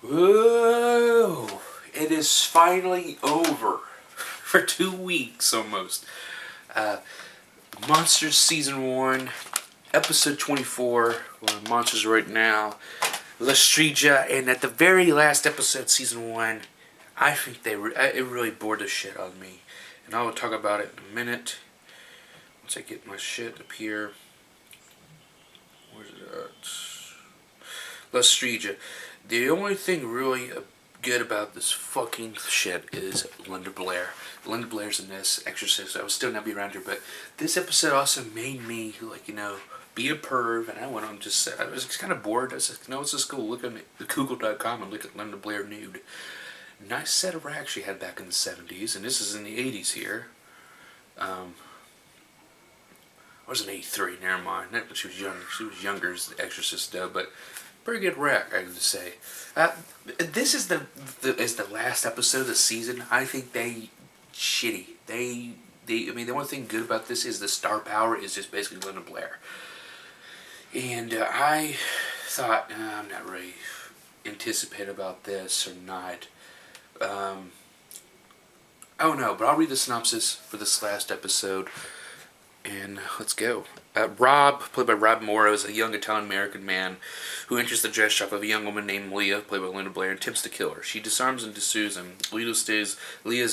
Whoa! It is finally over. For 2 weeks almost. Monsters Season 1, Episode 24. We're on Monsters right now. Strega, and at the very last episode, Season 1, I think it really bored the shit out of me. And I will talk about it in a minute. Once I get my shit up here. Where's it at? Strega. The only thing really good about this fucking shit is Linda Blair. Linda Blair's in this Exorcist. I would still not be around her, but this episode also made me, be a perv, and I went on I was kind of bored. I said, let's just go look on Google.com and look at Linda Blair nude. Nice set of racks she had back in the 70s, and this is in the 80s here. I was in 83, never mind. She was young. She was younger as the Exorcist, though, but pretty good rack, I would say. This is the last episode of the season. I think shitty. The only thing good about this is the star power is just basically Linda Blair. And I thought, I'm not really anticipating about this or not. I don't know, but I'll read the synopsis for this last episode. And let's go. Rob, played by Rob Morrow, is a young Italian-American man who enters the dress shop of a young woman named Lia, played by Linda Blair, and attempts to kill her. She disarms and dissuades him. Lia is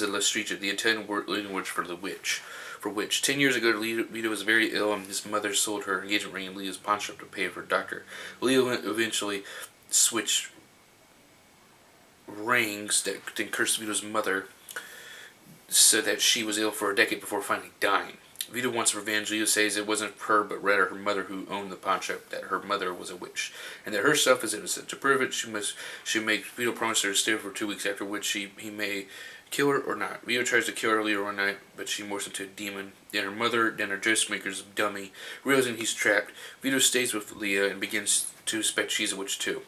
a Strega, the Italian word for the witch. 10 years ago, Vito was very ill, and his mother sold her engagement ring in Lia's pawn shop to pay for a doctor. Lia eventually switched rings that then cursed Vito's mother so that she was ill for a decade before finally dying. Vito wants revenge. Lia says it wasn't her, but rather her mother who owned the pawn shop, that her mother was a witch, and that her stuff is innocent. To prove it, she makes Vito promise her to stay for 2 weeks, after which he may kill her or not. Vito tries to kill her Lia one night, but she morphs into a demon. Then her dressmaker's dummy. Realizing he's trapped, Vito stays with Lia and begins to suspect she's a witch too.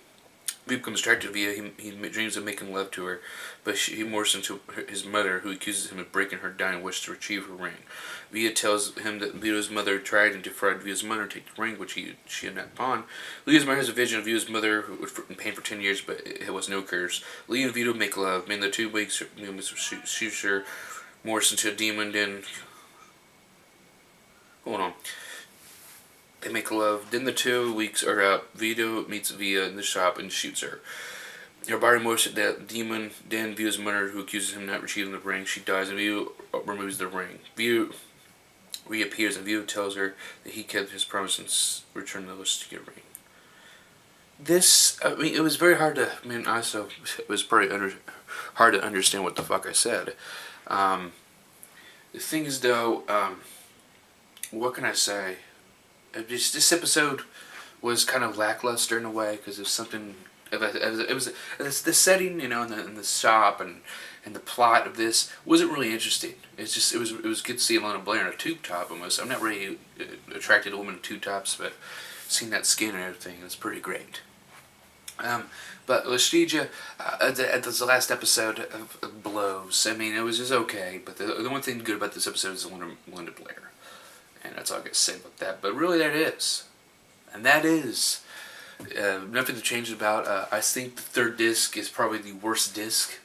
Vito becomes attracted to Lia. He dreams of making love to her, but he morphs into his mother, who accuses him of breaking her dying wish to retrieve her ring. Lia tells him that Vito's mother tried and defrauded Vito's mother to take the ring, which she had not pawned. Lia's mother has a vision of Vito's mother, who was in pain for 10 years, but it was no curse. Lia and Vito make love. In the 2 weeks, shoots her, morphs into a demon, then... Hold on. They make love. Then the 2 weeks are out. Vito meets Via in the shop and shoots her. Her body morphs into that demon. Then Vito's mother, who accuses him of not retrieving the ring, she dies, and Vito removes the ring. Vito reappears, and Vito tells her that he kept his promise and returned the Strega ring. It was very hard to... also, it was pretty hard to understand what the fuck I said. The thing is, though, what can I say? This episode was kind of lackluster in a way, because it was something... It was the setting, in the shop, and the plot of this wasn't really interesting. It was good to see Linda Blair in a tube top almost. I'm not really attracted to women in tube tops, but seeing that skin and everything, it's pretty great. But Strega, at the last episode of blows. It was just okay, but the one thing good about this episode is Linda Blair. And that's all I got to say about that. But really, that is. And that is... nothing to change about. I think the third disc is probably the worst disc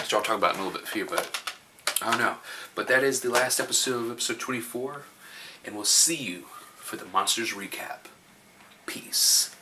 which I'll talk about in a little bit here, but I don't know. But that is the last episode of episode 24, and we'll see you for the Monsters recap. Peace.